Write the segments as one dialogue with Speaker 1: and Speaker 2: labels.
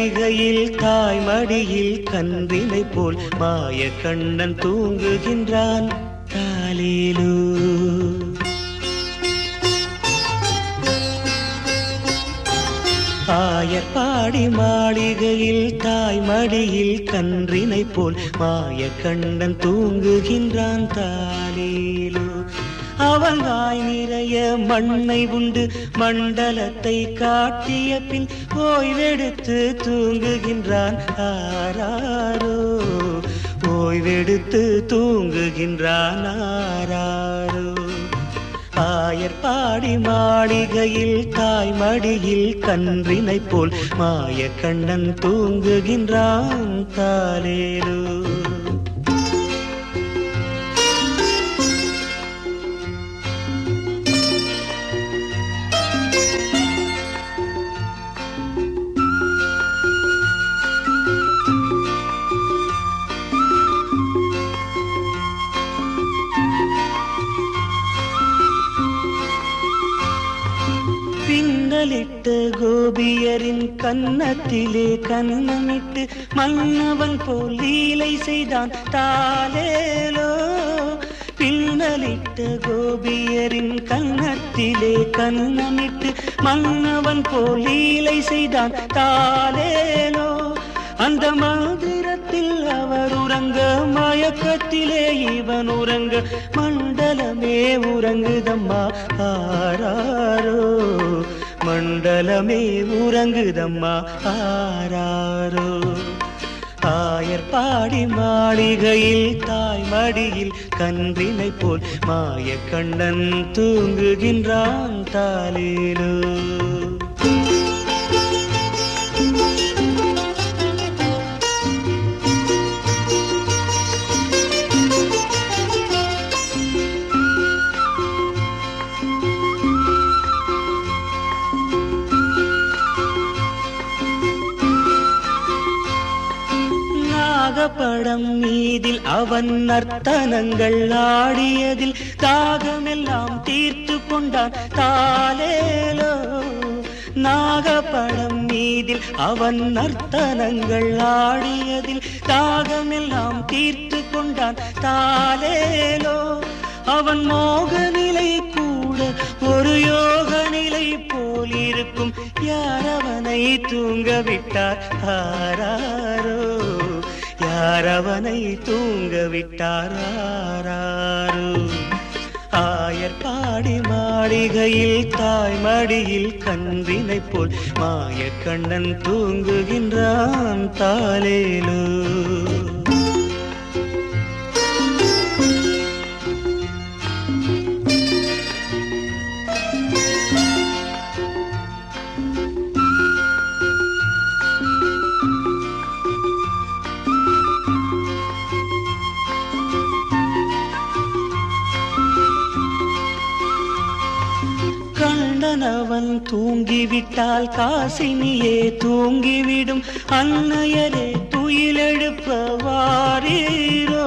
Speaker 1: மாளிகையில் தாய் மடியில் கன்றினை போல் மாய கண்ணன் தூங்குகின்றான் தாலேலோ. ஆயர்பாடி மாளிகையில் தாய் மடியில் கன்றினை போல் மாய கண்ணன் தூங்குகின்றான் தாலேலோ. அவன் வாய் நிறைய மண்ணை உண்டு மண்டலத்தை காட்டிய பின் ஓய்வெடுத்து தூங்குகின்றான் ஆராரோ. ஓய்வெடுத்து தூங்குகின்றான் ஆராரோ. ஆயர்பாடி மாளிகையில் தாய் மடியில் கன்றினை போல் மாய கண்ணன் தூங்குகின்றான் தாலேலோ. பின்னலிட்டு கோபியரின் கன்னத்திலே கன்னமிட்டு மன்னவன் போல் லீலை செய்தான் தாலேலோ. பின்னலிட்டு கோபியரின் கன்னத்திலே கன்னமிட்டு மன்னவன் போல் லீலை செய்தான் தாலேலோ. அந்த மந்திரத்தில் அவர் உறங்க மயக்கத்திலே இவன் உறங்க மண்டலமே உறங்குதம்மா ஆராரோ. மண்டலமே உறங்குதம்மா ஆராரோ. ஆயர்பாடி மாளிகையில் தாய் மடியில் கன்றினை போல் மாய கண்ணன் தூங்குகின்றான் தாலேலோ. படம் மீதில் அவன் நர்த்தனங்கள் ஆடியதில் தாகமெல்லாம் தீர்த்து கொண்டான் தாலேலோ. நாகப்படம் மீதில் அவன் நர்த்தனங்கள் ஆடியதில் தாகமெல்லாம் தீர்த்து கொண்டான் தாலேலோ. அவன் மோக நிலை கூட ஒரு யோக நிலை போல் இருக்கும். யார் அவனை தூங்க விட்டார் ஆராரோ. யார் அவனை தூங்க விட்டார் ஆராரோ. ஆயர்பாடி மாளிகையில் தாய் மடியில் கன்றினை போல் மாய கண்ணன் தூங்குகின்றான் தாலேலோ. கண்ணனவன் தூங்கிவிட்டால் காசினியே தூங்கிவிடும். அன்னையரே துயிலெழுப்ப வாரீரோ.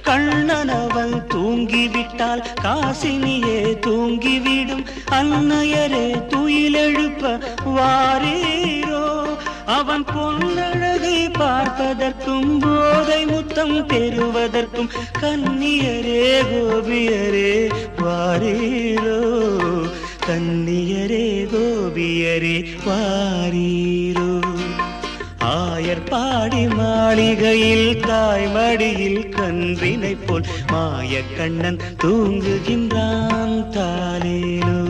Speaker 1: கண்ணனவன் தூங்கிவிட்டால் காசினியே தூங்கிவிடும். அன்னையரே துயிலெழுப்ப வாரீரோ. அவன் பொன்னழகை பார்ப்பதற்கும் போதை முத்தம் பெறுவதற்கும் கன்னியரே கோபியரே வாரீரோ. கன்னியரே கோபியரே வாரீரோ. ஆயர்பாடி மாளிகையில் தாய் மடியில் கன்றினை போல் மாய கண்ணன் தூங்குகின்றான் தாலேலோ.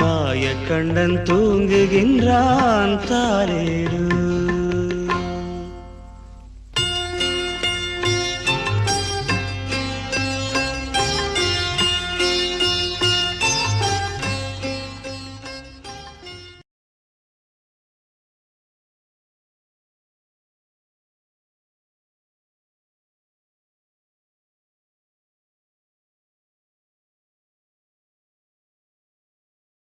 Speaker 1: மாய கண்ணன் தூங்குகின்றான் தாலேலோ.